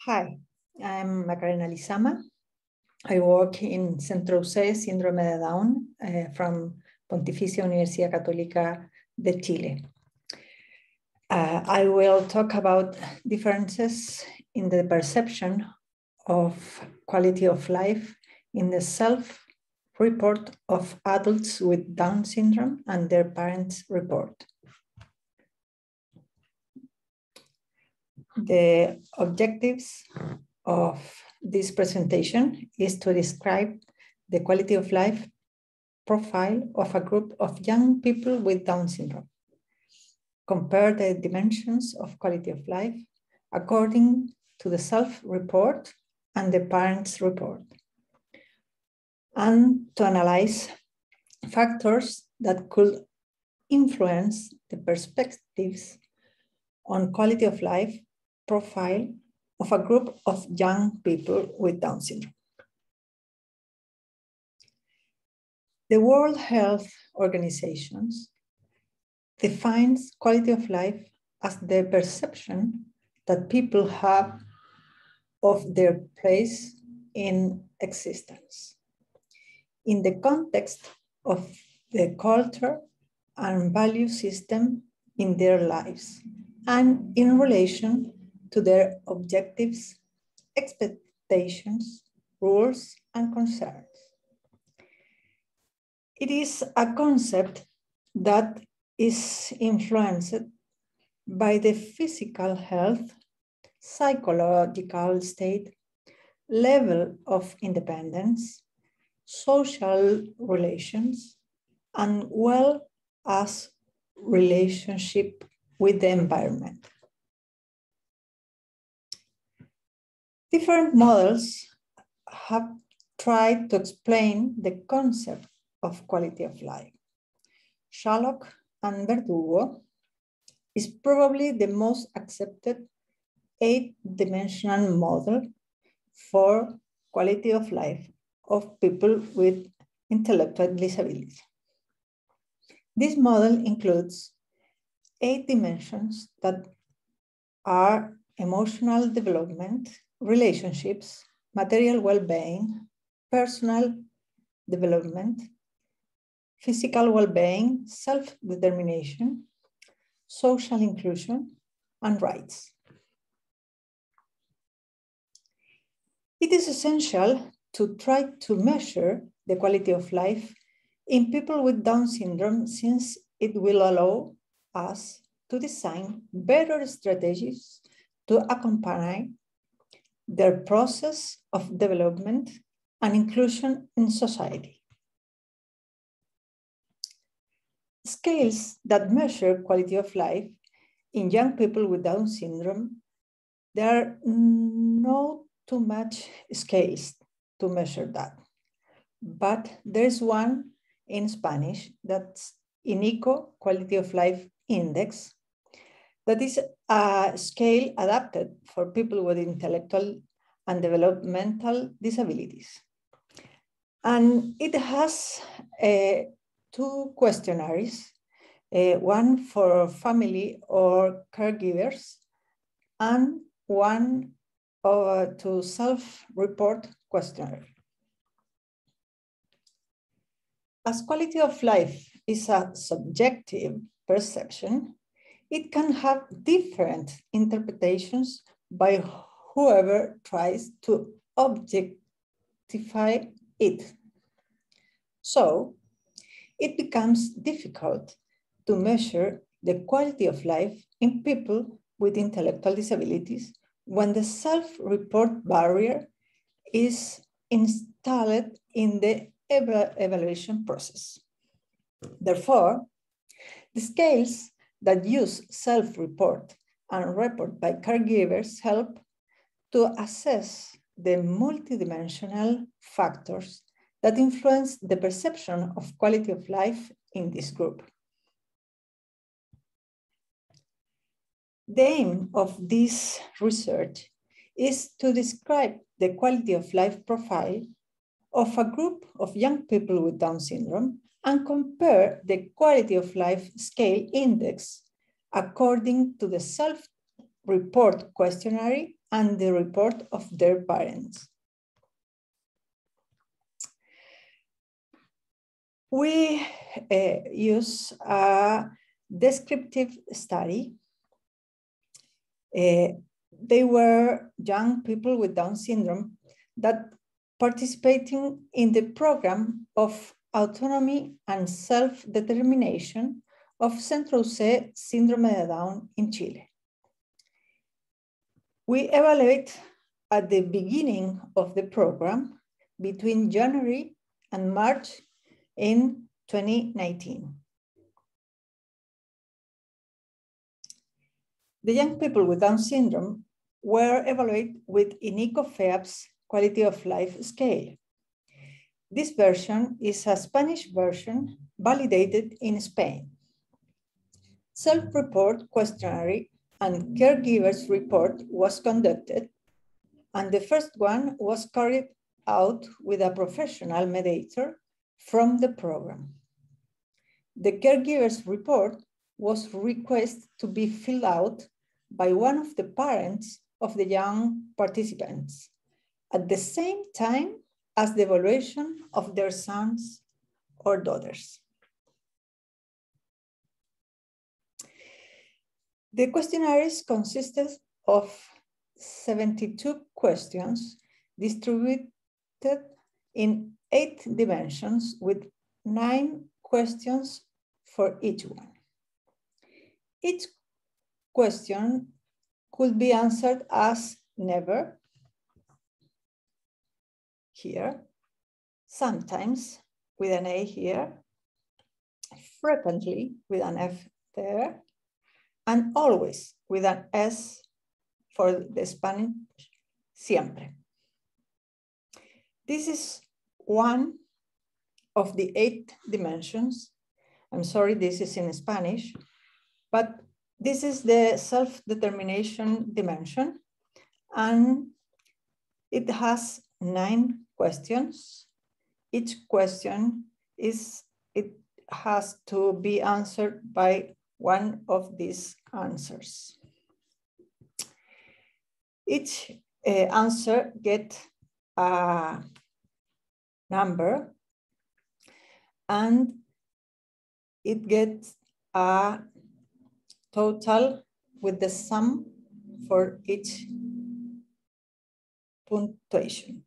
Hi, I'm Macarena Lizama. I work in Centro C, Síndrome de Down, from Pontificia Universidad Católica de Chile. I will talk about differences in the perception of quality of life in the self-report of adults with Down syndrome and their parents' report. The objectives of this presentation is to describe the quality of life profile of a group of young people with Down syndrome. Compare the dimensions of quality of life according to the self-report and the parents' report, and to analyze factors that could influence the perspectives on quality of life profile of a group of young people with Down syndrome. The World Health Organization defines quality of life as the perception that people have of their place in existence in the context of the culture and value system in their lives and in relation to their objectives, expectations, rules, and concerns. It is a concept that is influenced by the physical health, psychological state, level of independence, social relations, and well as relationship with the environment. Different models have tried to explain the concept of quality of life. Sherlock and Verdugo is probably the most accepted 8-dimensional model for quality of life of people with intellectual disability. This model includes 8 dimensions that are emotional development, relationships, material well-being, personal development, physical well-being, self-determination, social inclusion, and rights. It is essential to try to measure the quality of life in people with Down syndrome, since it will allow us to design better strategies to accompany their process of development and inclusion in society. Scales that measure quality of life in young people with Down syndrome, there are not too much scales to measure that. But there's one in Spanish that's INICO, Quality of Life Index, that is a scale adapted for people with intellectual and developmental disabilities. And it has 2 questionnaires, one for family or caregivers, and one to self-report questionnaire. As quality of life is a subjective perception, it can have different interpretations by whoever tries to objectify it. So it becomes difficult to measure the quality of life in people with intellectual disabilities when the self-report barrier is installed in the evaluation process. Therefore, the scales that use self-report and report by caregivers help to assess the multidimensional factors that influence the perception of quality of life in this group. The aim of this research is to describe the quality of life profile of a group of young people with Down syndrome and compare the quality of life scale index according to the self self-report questionnaire and the report of their parents. We use a descriptive study. They were young people with Down syndrome that participating in the program of autonomy and self-determination of Centro C Síndrome de Down in Chile. We evaluate at the beginning of the program between January and March in 2019. The young people with Down syndrome were evaluated with INICO-FEAP's quality of life scale. This version is a Spanish version validated in Spain. Self-report questionnaire and caregivers report was conducted, and the first one was carried out with a professional mediator from the program. The caregivers report was requested to be filled out by one of the parents of the young participants at the same time as the evaluation of their sons or daughters. The questionnaires consisted of 72 questions distributed in 8 dimensions with 9 questions for each one. Each question could be answered as never, here, sometimes with an A here, frequently with an F there, and always with an S for the Spanish, siempre. This is one of the 8 dimensions. I'm sorry, this is in Spanish, but this is the self-determination dimension, and it has 9 questions. Each question has to be answered by one of these answers. Each answer gets a number, and it gets a total with the sum for each punctuation.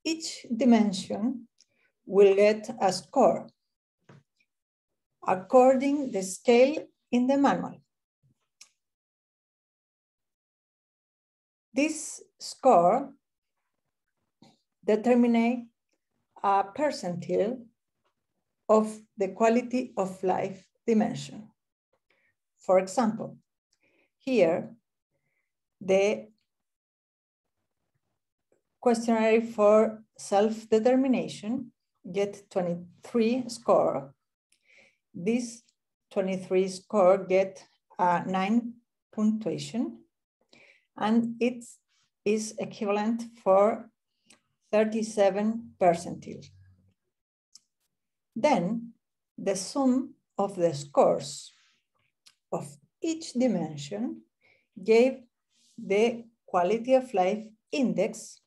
Each dimension will get a score according to the scale in the manual. This score determines a percentile of the quality of life dimension. For example, here, the questionnaire for self-determination get 23 score. This 23 score get a 9 punctuation, and it is equivalent for 37 percentile. Then the sum of the scores of each dimension gave the quality of life index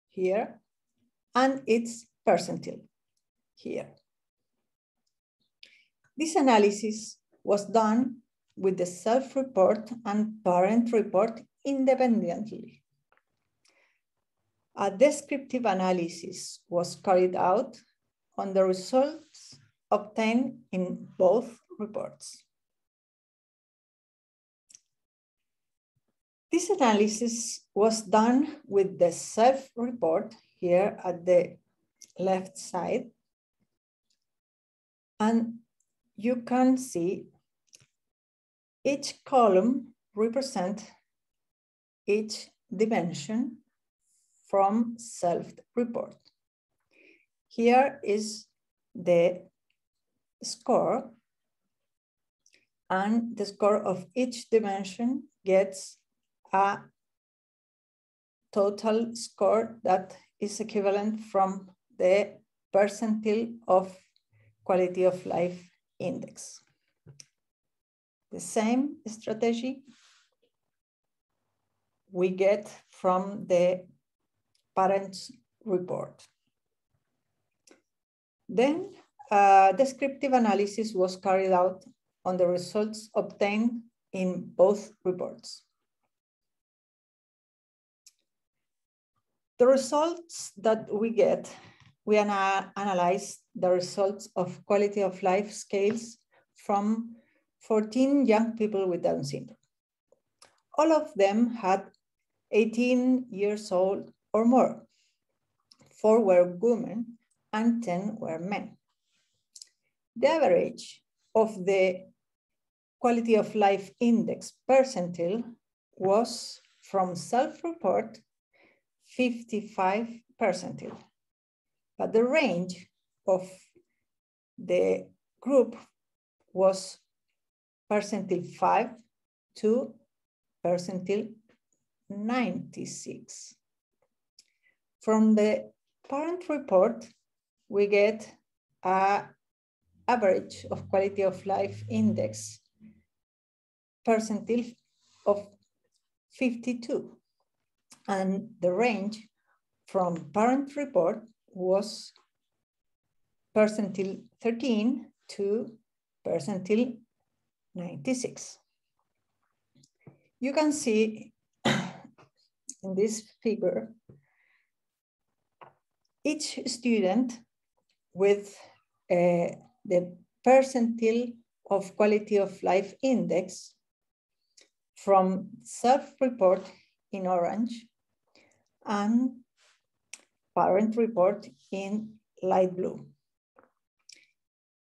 here and its percentile here. This analysis was done with the self-report and parent report independently. A descriptive analysis was carried out on the results obtained in both reports. This analysis was done with the self-report here at the left side, and you can see each column represents each dimension from self-report. Here is the score, and the score of each dimension gets a total score that is equivalent from the percentile of quality of life index. The same strategy we get from the parents' report. Then descriptive analysis was carried out on the results obtained in both reports. The results that we get, we analyze the results of quality of life scales from 14 young people with Down syndrome. All of them had 18 years old or more. 4 were women and 10 were men. The average of the quality of life index percentile was from self-report 55 percentile, but the range of the group was percentile 5 to percentile 96. From the parent report, we get an average of quality of life index percentile of 52. And the range from parent report was percentile 13 to percentile 96. You can see in this figure, each student with the percentile of quality of life index from self-report in orange and parent report in light blue.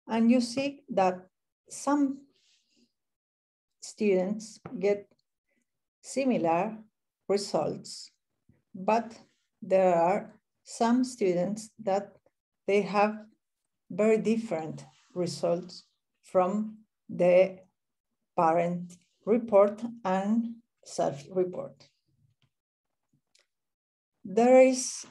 And you see that some students get similar results, but there are some students that they have very different results from the parent report and self-report. There is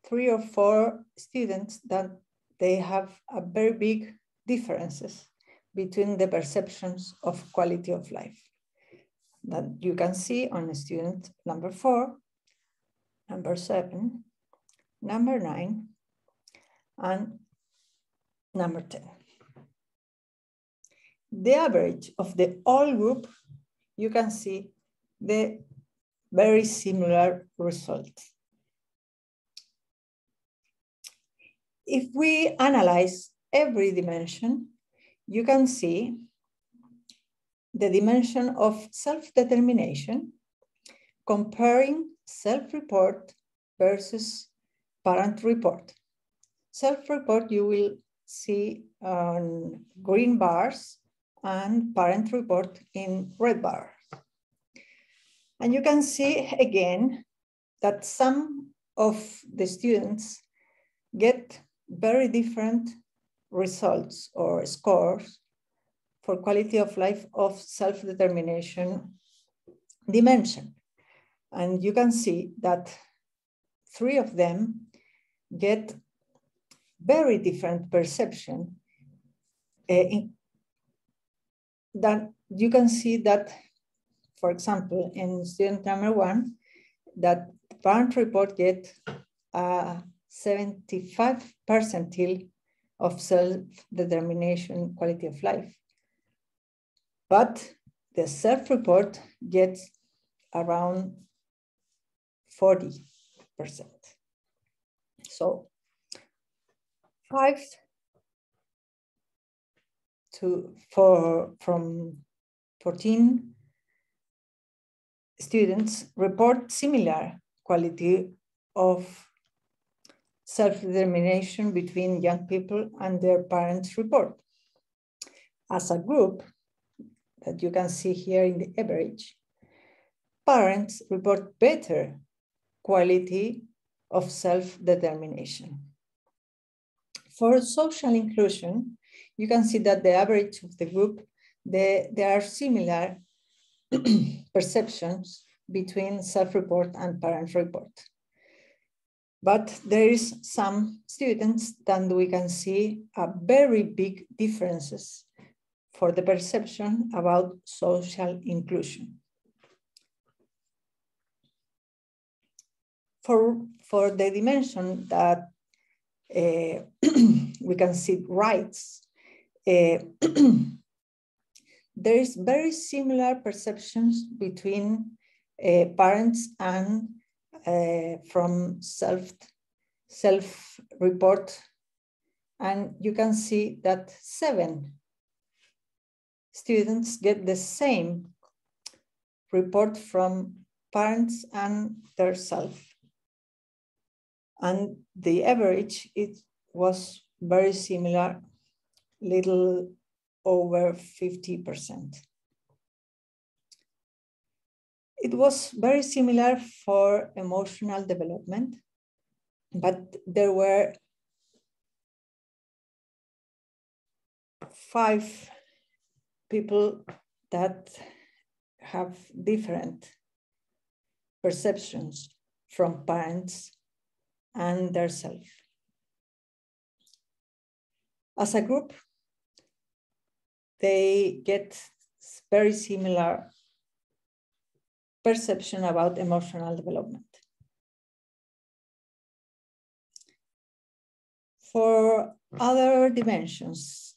3 or 4 students that they have a very big differences between the perceptions of quality of life that you can see on student number 4, number 7, number 9, and number 10. The average of the whole group, you can see the very similar results. If we analyze every dimension, you can see the dimension of self-determination comparing self-report versus parent report. Self-report you will see on green bars and parent report in red bars. And you can see again that some of the students get very different results or scores for quality of life of self-determination dimension. And you can see that 3 of them get very different perception. That you can see that, for example, in student number 1, that parent report get 75 percentile of self-determination quality of life. But the self-report gets around 40%. So 5 to 4 from 14 students report similar quality of self-determination between young people and their parents' report. As a group, that you can see here in the average, parents report better quality of self-determination. For social inclusion, you can see that the average of the group, there are similar perceptions between self-report and parent report. But there is some students that we can see a very big differences for the perception about social inclusion. For the dimension that we can see rights, there is very similar perceptions between parents and from self-report. And you can see that 7 students get the same report from parents and their self. And the average, it was very similar, little over 50%. It was very similar for emotional development, but there were 5 people that have different perceptions from parents and their self. As a group, they get very similar perception about emotional development. For other dimensions,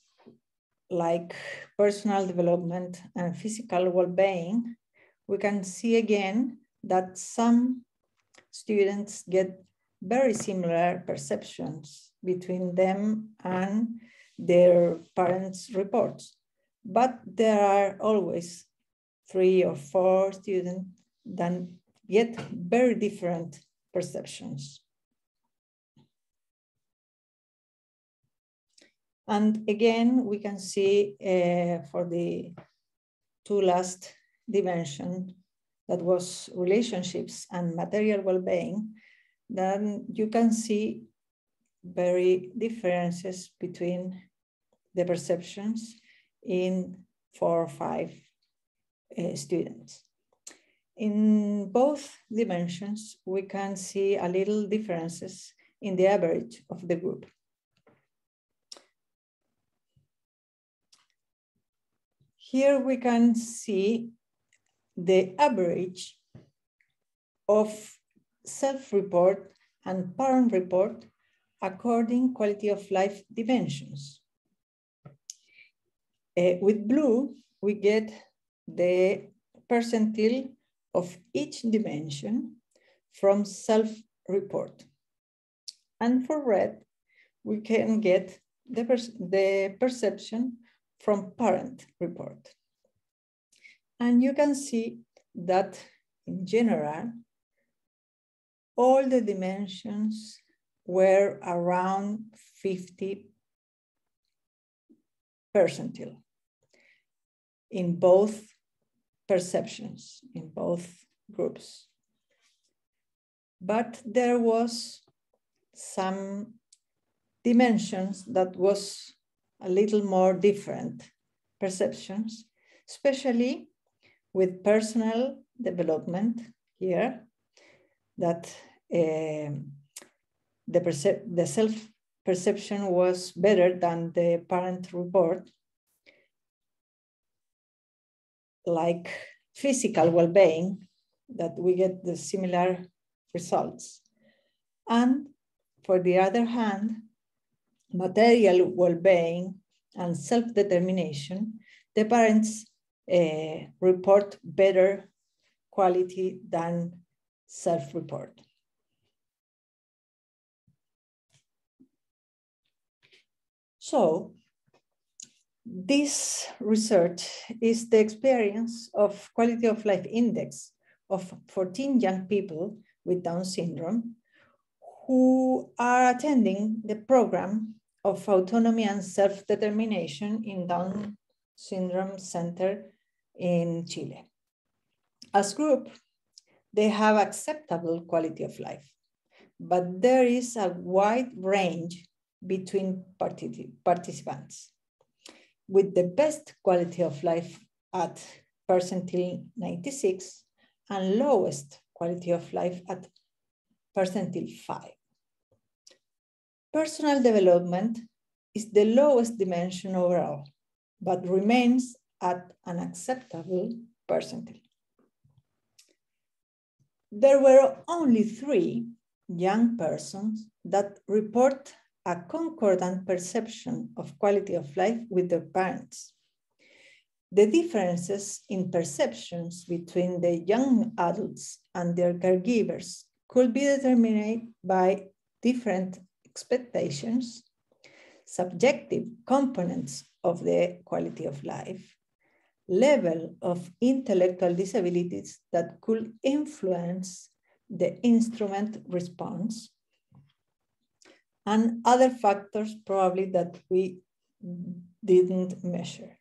like personal development and physical well-being, we can see again that some students get very similar perceptions between them and their parents' reports. But there are always 3 or 4 students that get very different perceptions. And again, we can see for the 2 last dimension, that was relationships and material well-being, then you can see very differences between the perceptions in 4 or 5 students. In both dimensions, we can see a little differences in the average of the group. Here we can see the average of self-report and parent report according quality of life dimensions. With blue, we get the percentile of each dimension from self-report. And for red, we can get the perception from parent report. And you can see that in general, all the dimensions were around 50 percentile in both perceptions, in both groups. But there was some dimensions that was a little more different perceptions, especially with personal development here, that the self-perception was better than the parent report, like physical well-being, that we get the similar results. And for the other hand, material well-being and self-determination, the parents report better quality than self-report. So this research is the experience of quality of life index of 14 young people with Down syndrome who are attending the program of autonomy and self-determination in Down syndrome center in Chile. As group, they have acceptable quality of life, but there is a wide range between participants, with the best quality of life at percentile 96 and lowest quality of life at percentile 5. Personal development is the lowest dimension overall, but remains at an acceptable percentile. There were only 3 young persons that report a concordant perception of quality of life with their parents. The differences in perceptions between the young adults and their caregivers could be determined by different expectations, subjective components of the quality of life, level of intellectual disabilities that could influence the instrument response, and other factors probably that we didn't measure.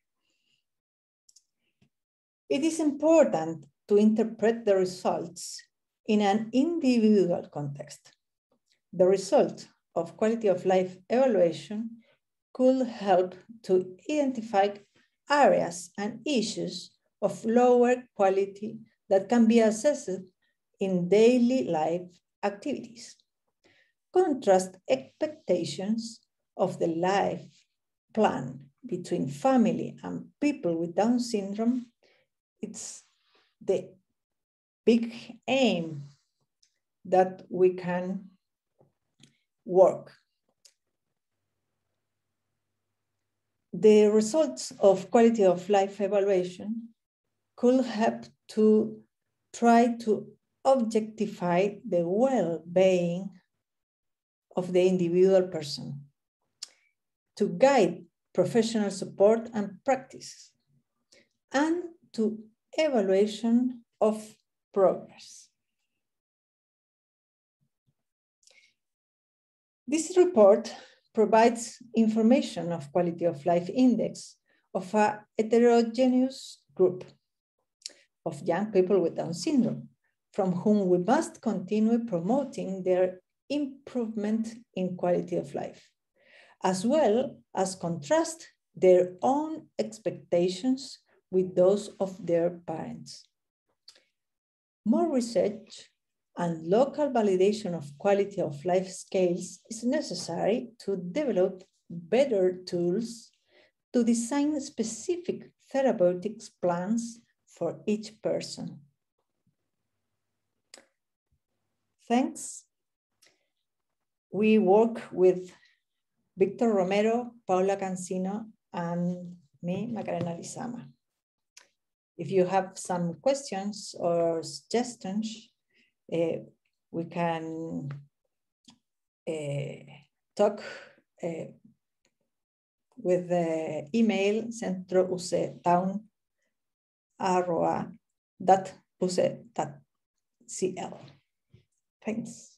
It is important to interpret the results in an individual context. The result of quality of life evaluation could help to identify areas and issues of lower quality that can be assessed in daily life activities. Contrast expectations of the life plan between family and people with Down syndrome. It's the big aim that we can work. The results of quality of life evaluation could help to try to objectify the well-being of the individual person, to guide professional support and practice, and to evaluation of progress. This report provides information of quality of life index of a heterogeneous group of young people with Down syndrome, from whom we must continue promoting their improvement in quality of life, as well as contrast their own expectations with those of their parents. More research and local validation of quality of life scales is necessary to develop better tools to design specific therapeutics plans for each person. Thanks. We work with Victor Romero, Paula Cancino, and me, Macarena Lizama. If you have some questions or suggestions, we can talk with the email centroucdown@uc.cl. Thanks.